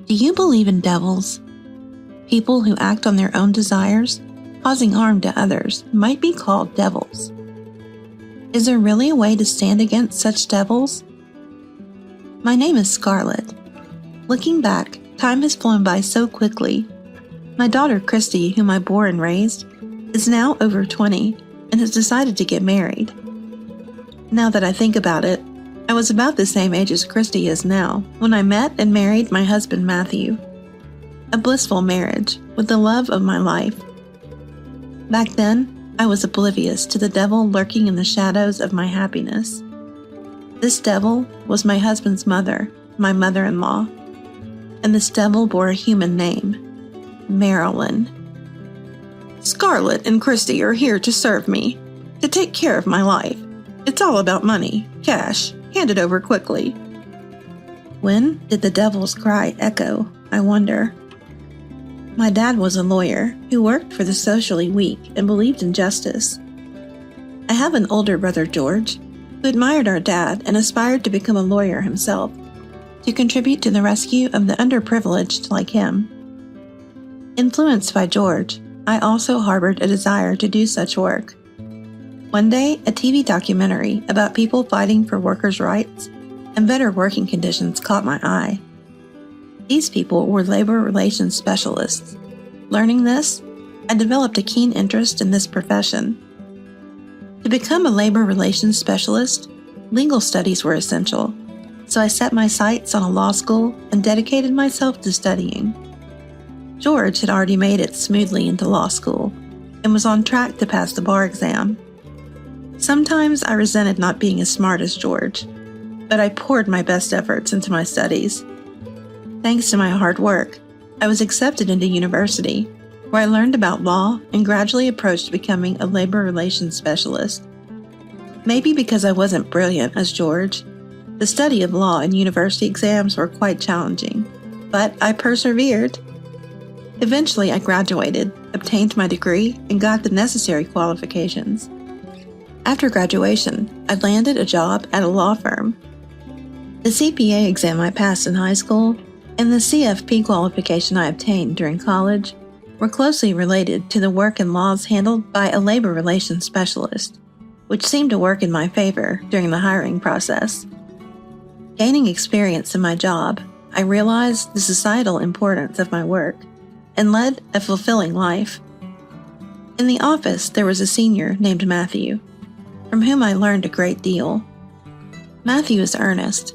Do you believe in devils? People who act on their own desires, causing harm to others, might be called devils. Is there really a way to stand against such devils? My name is Scarlett. Looking back, time has flown by so quickly. My daughter Christy, whom I bore and raised, is now over 20 and has decided to get married. Now that I think about it, I was about the same age as Christy is now when I met and married my husband Matthew. A blissful marriage with the love of my life. Back then, I was oblivious to the devil lurking in the shadows of my happiness. This devil was my husband's mother, my mother-in-law, and this devil bore a human name, Marilyn. Scarlett and Christy are here to serve me, to take care of my life. It's all about money, cash, hand it over quickly. When did the devil's cry echo, I wonder? My dad was a lawyer who worked for the socially weak and believed in justice. I have an older brother, George, who admired our dad and aspired to become a lawyer himself, to contribute to the rescue of the underprivileged like him. Influenced by George, I also harbored a desire to do such work. One day, a TV documentary about people fighting for workers' rights and better working conditions caught my eye. These people were labor relations specialists. Learning this, I developed a keen interest in this profession. To become a labor relations specialist, legal studies were essential, so I set my sights on a law school and dedicated myself to studying. George had already made it smoothly into law school and was on track to pass the bar exam. Sometimes I resented not being as smart as George, but I poured my best efforts into my studies. Thanks to my hard work, I was accepted into university, where I learned about law and gradually approached becoming a labor relations specialist. Maybe because I wasn't brilliant as George, the study of law and university exams were quite challenging, but I persevered. Eventually, I graduated, obtained my degree, and got the necessary qualifications. After graduation, I landed a job at a law firm. The CPA exam I passed in high school and the CFP qualification I obtained during college were closely related to the work and laws handled by a labor relations specialist, which seemed to work in my favor during the hiring process. Gaining experience in my job, I realized the societal importance of my work and led a fulfilling life. In the office, there was a senior named Matthew, from whom I learned a great deal. Matthew is earnest,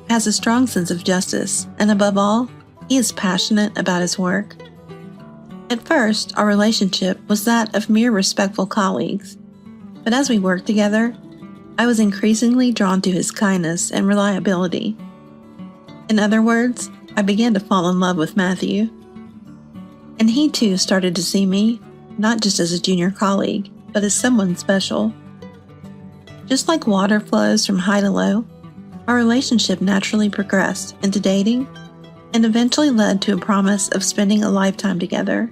has a strong sense of justice, and above all, he is passionate about his work. At first, our relationship was that of mere respectful colleagues, but as we worked together, I was increasingly drawn to his kindness and reliability. In other words, I began to fall in love with Matthew. And he too started to see me, not just as a junior colleague, but as someone special. Just like water flows from high to low, our relationship naturally progressed into dating and eventually led to a promise of spending a lifetime together.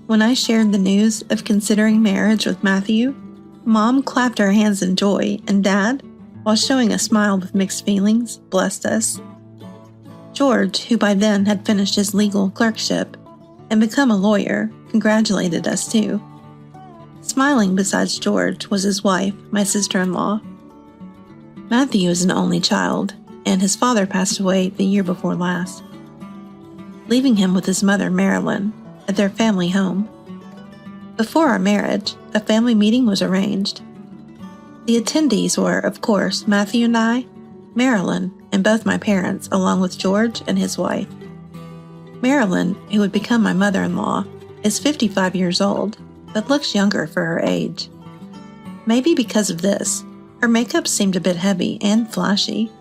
When I shared the news of considering marriage with Matthew, Mom clapped her hands in joy, and Dad, while showing a smile with mixed feelings, blessed us. George, who by then had finished his legal clerkship and become a lawyer, congratulated us too. Smiling besides George was his wife, my sister-in-law. Matthew is an only child, and his father passed away the year before last, leaving him with his mother, Marilyn, at their family home. Before our marriage, a family meeting was arranged. The attendees were, of course, Matthew and I, Marilyn, and both my parents, along with George and his wife. Marilyn, who would become my mother-in-law, is 55 years old, but looks younger for her age. Maybe because of this, her makeup seemed a bit heavy and flashy.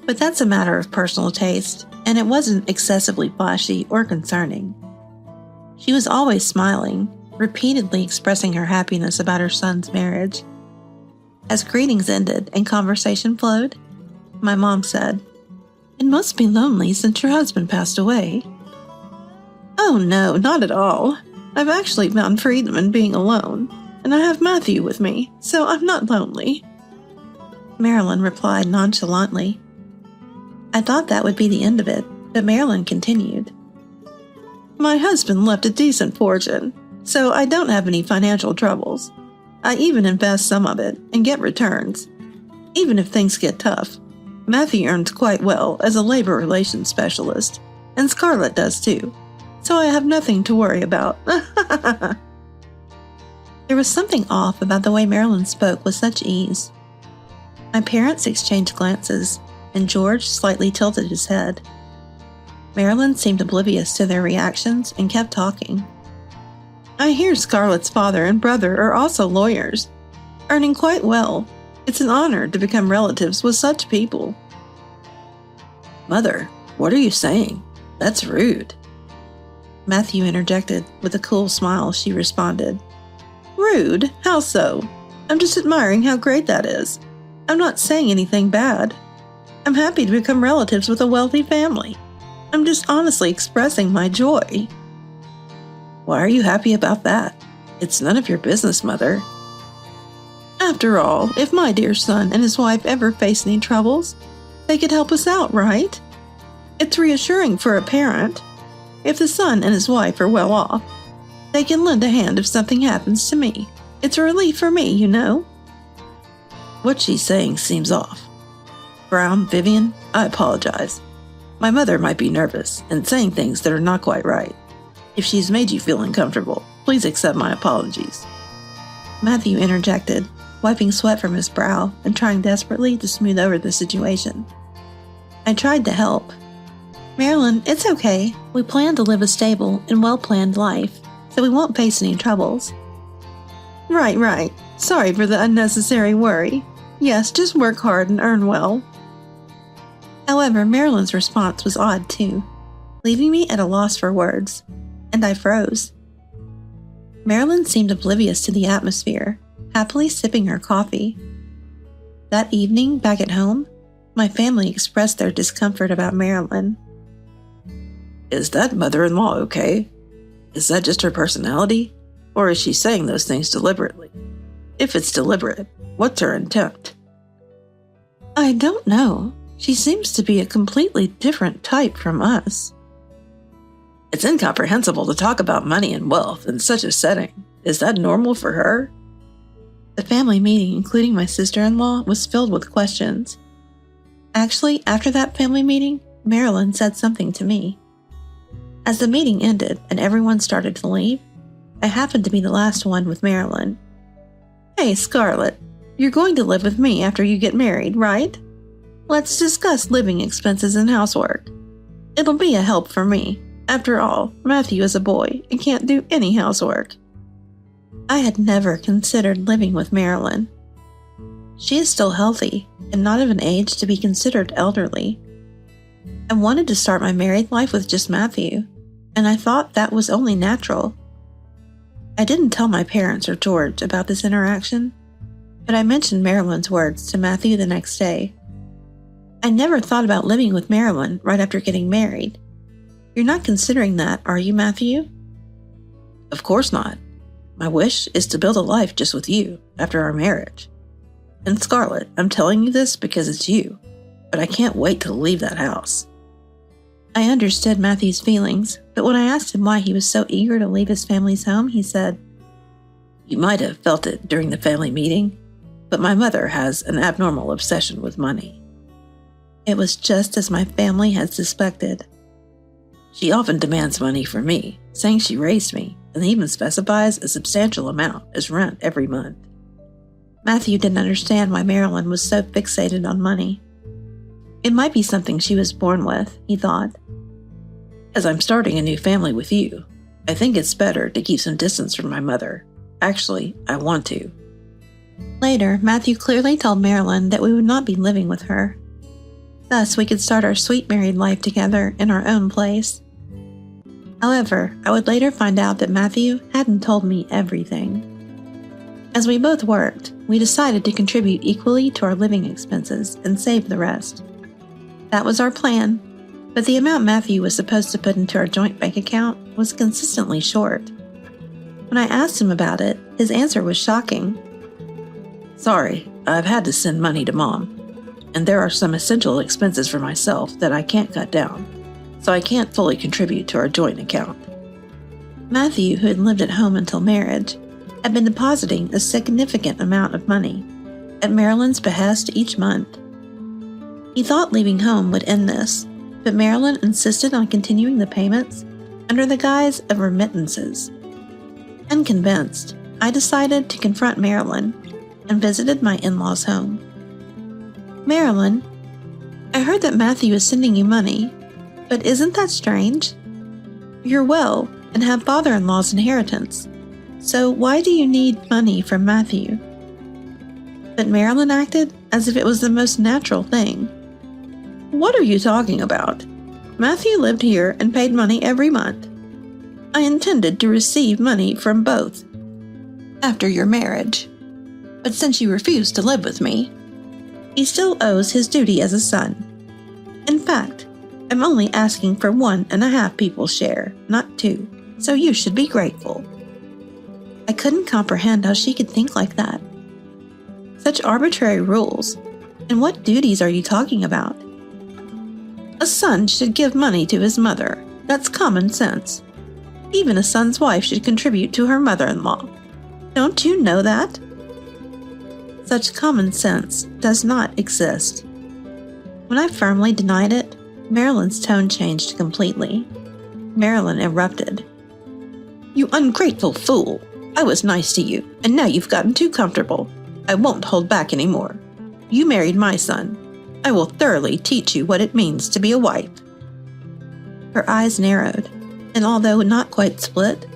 But that's a matter of personal taste, and it wasn't excessively flashy or concerning. She was always smiling, repeatedly expressing her happiness about her son's marriage. As greetings ended and conversation flowed, my mom said, "It must be lonely since your husband passed away." "Oh no, not at all. I've actually found freedom in being alone, and I have Matthew with me, so I'm not lonely," Marilyn replied nonchalantly. I thought that would be the end of it, but Marilyn continued. My husband left a decent fortune, so I don't have any financial troubles. I even invest some of it and get returns. Even if things get tough, Matthew earns quite well as a labor relations specialist, and Scarlett does too, so I have nothing to worry about. There was something off about the way Marilyn spoke with such ease. My parents exchanged glances, and George slightly tilted his head. Marilyn seemed oblivious to their reactions and kept talking. I hear Scarlett's father and brother are also lawyers, earning quite well. It's an honor to become relatives with such people. Mother, what are you saying? That's rude. Matthew interjected. With a cool smile, she responded. Rude? How so? I'm just admiring how great that is. I'm not saying anything bad. I'm happy to become relatives with a wealthy family. I'm just honestly expressing my joy. Why are you happy about that? It's none of your business, Mother. After all, if my dear son and his wife ever face any troubles, they could help us out, right? It's reassuring for a parent. If the son and his wife are well off, they can lend a hand if something happens to me. It's a relief for me, you know. What she's saying seems off. Brown, Vivian, I apologize. My mother might be nervous and saying things that are not quite right. If she's made you feel uncomfortable, please accept my apologies. Matthew interjected, wiping sweat from his brow and trying desperately to smooth over the situation. I tried to help. Marilyn, it's okay. We plan to live a stable and well-planned life, so we won't face any troubles. Right. Sorry for the unnecessary worry. Yes, just work hard and earn well. However, Marilyn's response was odd too, leaving me at a loss for words, and I froze. Marilyn seemed oblivious to the atmosphere, happily sipping her coffee. That evening, back at home, my family expressed their discomfort about Marilyn. Is that mother-in-law okay? Is that just her personality? Or is she saying those things deliberately? If it's deliberate, what's her intent? I don't know. She seems to be a completely different type from us. It's incomprehensible to talk about money and wealth in such a setting. Is that normal for her? The family meeting, including my sister-in-law, was filled with questions. Actually, after that family meeting, Marilyn said something to me. As the meeting ended and everyone started to leave, I happened to be the last one with Marilyn. Hey, Scarlett, you're going to live with me after you get married, right? Let's discuss living expenses and housework. It'll be a help for me. After all, Matthew is a boy and can't do any housework. I had never considered living with Marilyn. She is still healthy and not of an age to be considered elderly. I wanted to start my married life with just Matthew, and I thought that was only natural. I didn't tell my parents or George about this interaction, but I mentioned Marilyn's words to Matthew the next day. I never thought about living with Marilyn right after getting married. You're not considering that, are you, Matthew? Of course not. My wish is to build a life just with you after our marriage. And Scarlett, I'm telling you this because it's you, but I can't wait to leave that house. I understood Matthew's feelings, but when I asked him why he was so eager to leave his family's home, he said, You might have felt it during the family meeting, but my mother has an abnormal obsession with money. It was just as my family had suspected. She often demands money from me, saying she raised me, and even specifies a substantial amount as rent every month. Matthew didn't understand why Marilyn was so fixated on money. It might be something she was born with, he thought. As I'm starting a new family with you, I think it's better to keep some distance from my mother. Actually, I want to. Later, Matthew clearly told Marilyn that we would not be living with her. Thus, we could start our sweet married life together in our own place. However, I would later find out that Matthew hadn't told me everything. As we both worked, we decided to contribute equally to our living expenses and save the rest. That was our plan, but the amount Matthew was supposed to put into our joint bank account was consistently short. When I asked him about it, his answer was shocking. Sorry, I've had to send money to Mom. and there are some essential expenses for myself that I can't cut down, so I can't fully contribute to our joint account. Matthew, who had lived at home until marriage, had been depositing a significant amount of money at Marilyn's behest each month. He thought leaving home would end this, but Marilyn insisted on continuing the payments under the guise of remittances. Unconvinced, I decided to confront Marilyn and visited my in-laws' home. "Marilyn, I heard that Matthew is sending you money, but isn't that strange? You're well and have father-in-law's inheritance, so why do you need money from Matthew?" But Marilyn acted as if it was the most natural thing. "What are you talking about? Matthew lived here and paid money every month. I intended to receive money from both after your marriage, but since you refused to live with me, he still owes his duty as a son. In fact, I'm only asking for 1.5 people's share, not 2, so you should be grateful." I couldn't comprehend how she could think like that. Such arbitrary rules, and what duties are you talking about? A son should give money to his mother. That's common sense. Even a son's wife should contribute to her mother-in-law. Don't you know that? Such common sense does not exist. When I firmly denied it, Marilyn's tone changed completely. Marilyn erupted. "You ungrateful fool! I was nice to you, and now you've gotten too comfortable. I won't hold back anymore. You married my son. I will thoroughly teach you what it means to be a wife." Her eyes narrowed, and although not quite split,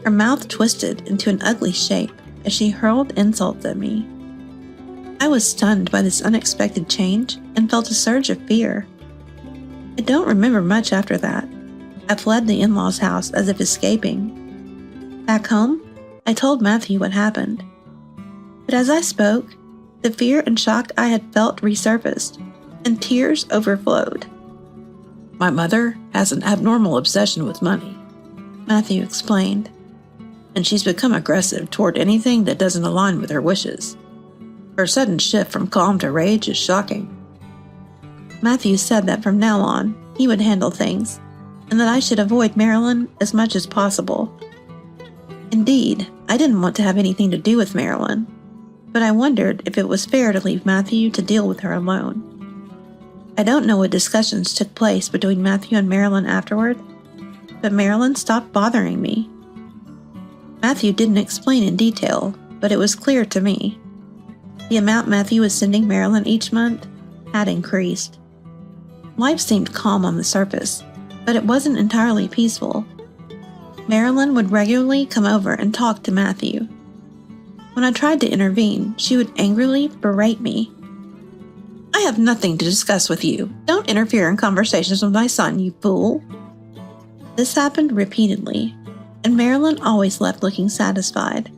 her mouth twisted into an ugly shape as she hurled insults at me. I was stunned by this unexpected change and felt a surge of fear. I don't remember much after that. I fled the in-laws' house as if escaping. Back home, I told Matthew what happened. But as I spoke, the fear and shock I had felt resurfaced, and tears overflowed. "My mother has an abnormal obsession with money," Matthew explained, "and she's become aggressive toward anything that doesn't align with her wishes. Her sudden shift from calm to rage is shocking." Matthew said that from now on, he would handle things, and that I should avoid Marilyn as much as possible. Indeed, I didn't want to have anything to do with Marilyn, but I wondered if it was fair to leave Matthew to deal with her alone. I don't know what discussions took place between Matthew and Marilyn afterward, but Marilyn stopped bothering me. Matthew didn't explain in detail, but it was clear to me. The amount Matthew was sending Marilyn each month had increased. Life seemed calm on the surface, but it wasn't entirely peaceful. Marilyn would regularly come over and talk to Matthew. When I tried to intervene, she would angrily berate me. "I have nothing to discuss with you. Don't interfere in conversations with my son, you fool." This happened repeatedly, and Marilyn always left looking satisfied.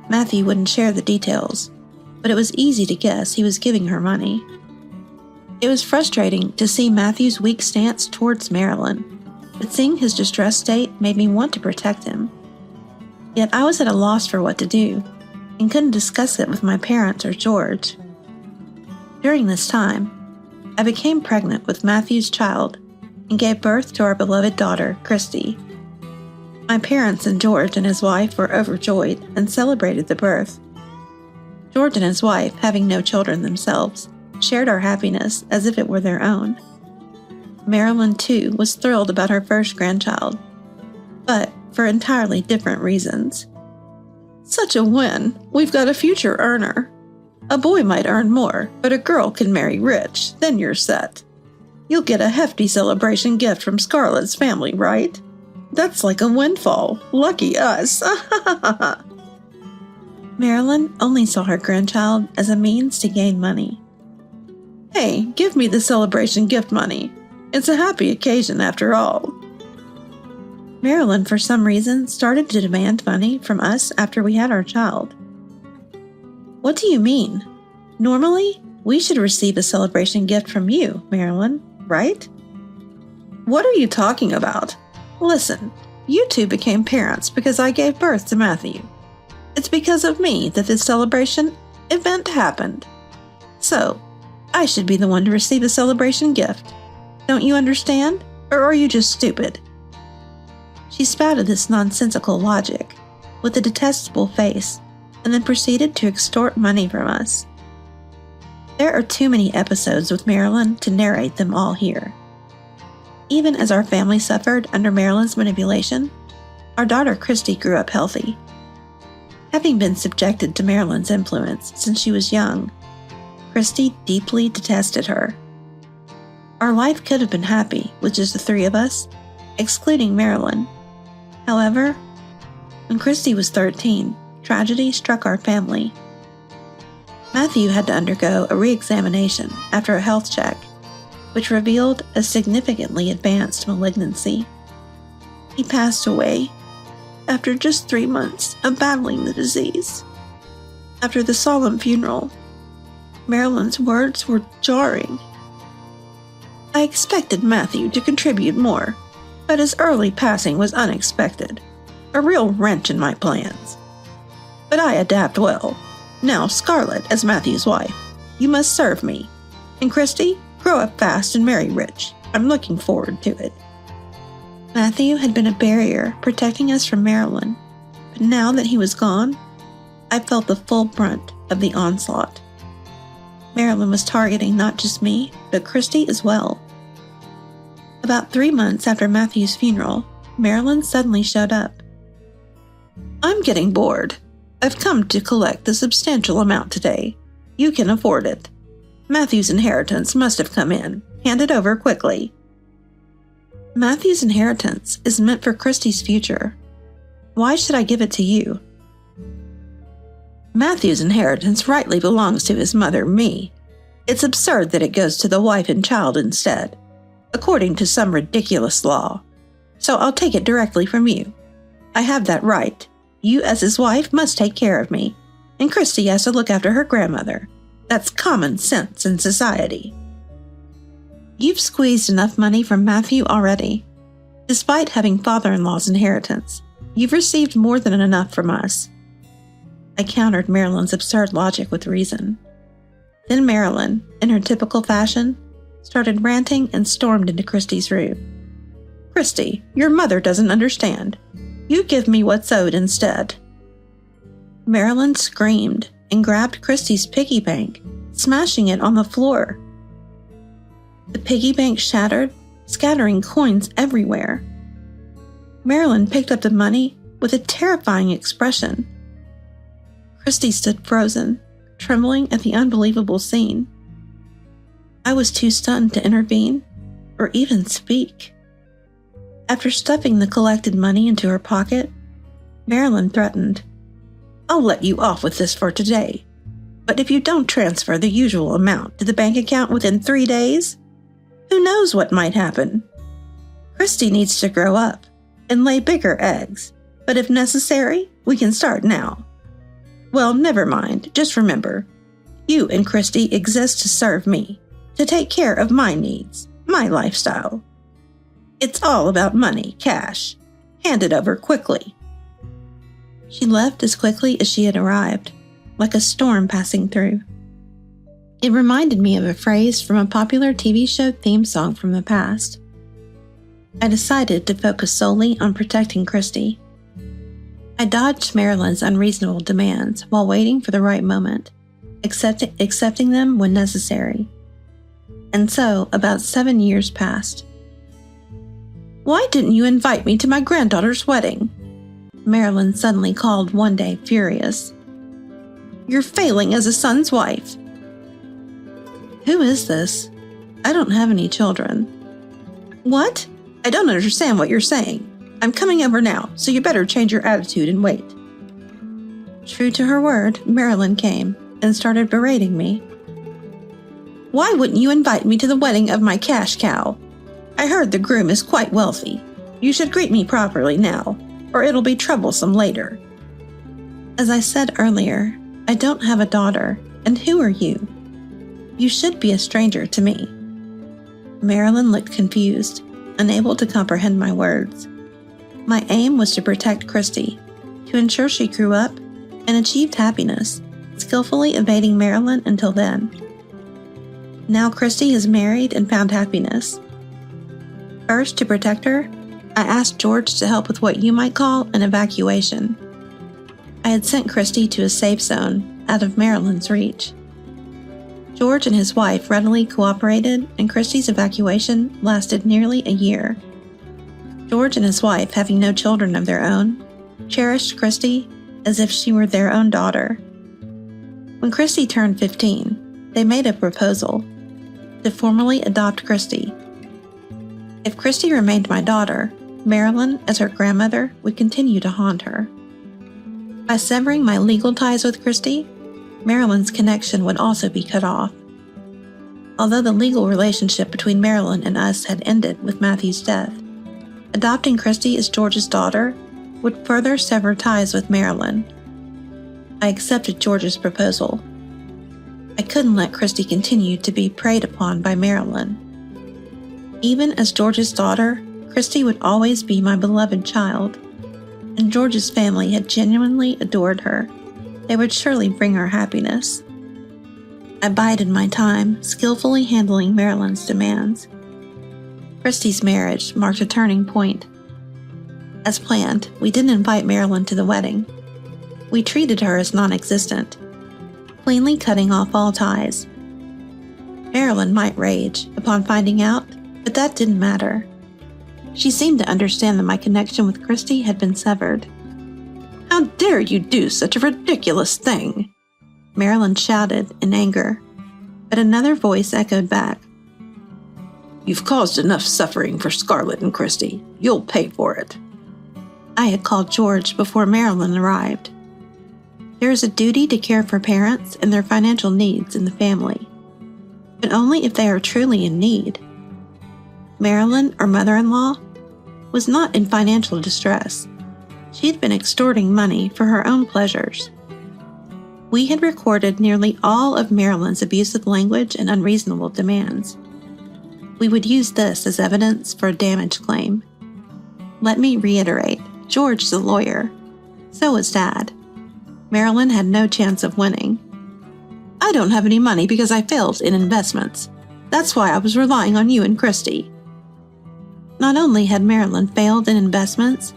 Matthew wouldn't share the details, but it was easy to guess he was giving her money. It was frustrating to see Matthew's weak stance towards Marilyn, but seeing his distressed state made me want to protect him. Yet I was at a loss for what to do, and couldn't discuss it with my parents or George. During this time, I became pregnant with Matthew's child and gave birth to our beloved daughter, Christy. My parents and George and his wife were overjoyed and celebrated the birth. George and his wife, having no children themselves, shared our happiness as if it were their own. Marilyn, too, was thrilled about her first grandchild, but for entirely different reasons. "Such a win! We've got a future earner. A boy might earn more, but a girl can marry rich, then you're set. You'll get a hefty celebration gift from Scarlett's family, right? That's like a windfall. Lucky us!" Marilyn only saw her grandchild as a means to gain money. "Hey, give me the celebration gift money. It's a happy occasion after all." Marilyn, for some reason, started to demand money from us after we had our child. "What do you mean? Normally, we should receive a celebration gift from you, Marilyn, right?" "What are you talking about? Listen, you two became parents because I gave birth to Matthew. It's because of me that this celebration event happened. So, I should be the one to receive the celebration gift. Don't you understand? Or are you just stupid?" She spouted this nonsensical logic with a detestable face and then proceeded to extort money from us. There are too many episodes with Marilyn to narrate them all here. Even as our family suffered under Marilyn's manipulation, our daughter Christy grew up healthy. Having been subjected to Marilyn's influence since she was young, Christy deeply detested her. Our life could have been happy with just the three of us, excluding Marilyn. However, when Christy was 13, tragedy struck our family. Matthew had to undergo a re-examination after a health check, which revealed a significantly advanced malignancy. He passed away after just 3 months of battling the disease. After the solemn funeral, Marilyn's words were jarring. "I expected Matthew to contribute more, but his early passing was unexpected, a real wrench in my plans. But I adapt well. Now, Scarlett, as Matthew's wife, you must serve me. And Christy, grow up fast and marry rich. I'm looking forward to it." Matthew had been a barrier protecting us from Marilyn, but now that he was gone, I felt the full brunt of the onslaught. Marilyn was targeting not just me, but Christy as well. About 3 months after Matthew's funeral, Marilyn suddenly showed up. "I'm getting bored. I've come to collect a substantial amount today. You can afford it. Matthew's inheritance must have come in. Hand it over quickly." Matthew's inheritance is meant for Christy's future. Why should I give it to you? Matthew's inheritance rightly belongs to his mother, me. It's absurd that it goes to the wife and child instead, according to some ridiculous law. So I'll take it directly from you. I have that right. You, as his wife, must take care of me, and Christy has to look after her grandmother. That's common sense in society. You've squeezed enough money from Matthew already. Despite having father-in-law's inheritance, you've received more than enough from us. I countered Marilyn's absurd logic with reason. Then Marilyn, in her typical fashion, started ranting and stormed into Christy's room. "Christy, your mother doesn't understand. You give me what's owed instead." Marilyn screamed and grabbed Christy's piggy bank, smashing it on the floor. The piggy bank shattered, scattering coins everywhere. Marilyn picked up the money with a terrifying expression. Christy stood frozen, trembling at the unbelievable scene. I was too stunned to intervene or even speak. After stuffing the collected money into her pocket, Marilyn threatened, "I'll let you off with this for today, but if you don't transfer the usual amount to the bank account within 3 days, who knows what might happen? Christy needs to grow up and lay bigger eggs, but if necessary, we can start now. Well, never mind, just remember, you and Christy exist to serve me, to take care of my needs, my lifestyle. It's all about money, cash. Hand it over quickly." She left as quickly as she had arrived, like a storm passing through. It reminded me of a phrase from a popular TV show theme song from the past. I decided to focus solely on protecting Christy. I dodged Marilyn's unreasonable demands while waiting for the right moment, accepting them when necessary. And so, about 7 years passed. "Why didn't you invite me to my granddaughter's wedding?" Marilyn suddenly called one day, furious. "You're failing as a son's wife." Who is this? I don't have any children. What? I don't understand what you're saying. I'm coming over now, so you better change your attitude and wait. True to her word, Marilyn came and started berating me. "Why wouldn't you invite me to the wedding of my cash cow? I heard the groom is quite wealthy. You should greet me properly now, or it'll be troublesome later." As I said earlier, I don't have a daughter, and who are you? You should be a stranger to me. Marilyn looked confused, unable to comprehend my words. My aim was to protect Christy, to ensure she grew up and achieved happiness, skillfully evading Marilyn until then. Now Christy is married and found happiness. First, to protect her, I asked George to help with what you might call an evacuation. I had sent Christy to a safe zone out of Marilyn's reach. George and his wife readily cooperated, and Christy's evacuation lasted nearly a year. George and his wife, having no children of their own, cherished Christy as if she were their own daughter. When Christy turned 15, they made a proposal to formally adopt Christy. If Christy remained my daughter, Marilyn, as her grandmother, would continue to haunt her. By severing my legal ties with Christy, Marilyn's connection would also be cut off. Although the legal relationship between Marilyn and us had ended with Matthew's death, adopting Christy as George's daughter would further sever ties with Marilyn. I accepted George's proposal. I couldn't let Christy continue to be preyed upon by Marilyn. Even as George's daughter, Christy would always be my beloved child, and George's family had genuinely adored her. They would surely bring her happiness. I bided my time, skillfully handling Marilyn's demands. Christy's marriage marked a turning point. As planned, we didn't invite Marilyn to the wedding. We treated her as non-existent, cleanly cutting off all ties. Marilyn might rage upon finding out, but that didn't matter. She seemed to understand that my connection with Christy had been severed. "How dare you do such a ridiculous thing?" Marilyn shouted in anger, but another voice echoed back. "You've caused enough suffering for Scarlett and Christy. You'll pay for it." I had called George before Marilyn arrived. There is a duty to care for parents and their financial needs in the family, but only if they are truly in need. Marilyn, our mother-in-law, was not in financial distress. She had been extorting money for her own pleasures. We had recorded nearly all of Marilyn's abusive language and unreasonable demands. We would use this as evidence for a damage claim. Let me reiterate, George is a lawyer. So was Dad. Marilyn had no chance of winning. "I don't have any money because I failed in investments. That's why I was relying on you and Christy." Not only had Marilyn failed in investments,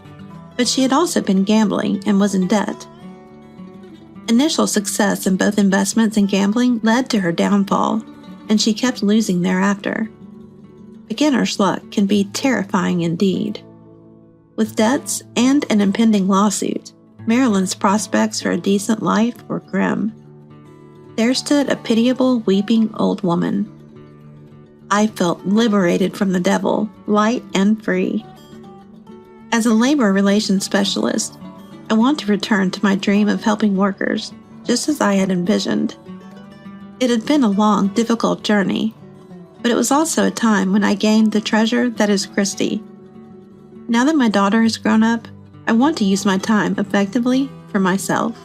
but she had also been gambling and was in debt. Initial success in both investments and gambling led to her downfall, and she kept losing thereafter. Beginner's luck can be terrifying indeed. With debts and an impending lawsuit, Marilyn's prospects for a decent life were grim. There stood a pitiable, weeping old woman. I felt liberated from the devil, light and free. As a labor relations specialist, I want to return to my dream of helping workers, just as I had envisioned. It had been a long, difficult journey, but it was also a time when I gained the treasure that is Christy. Now that my daughter has grown up, I want to use my time effectively for myself.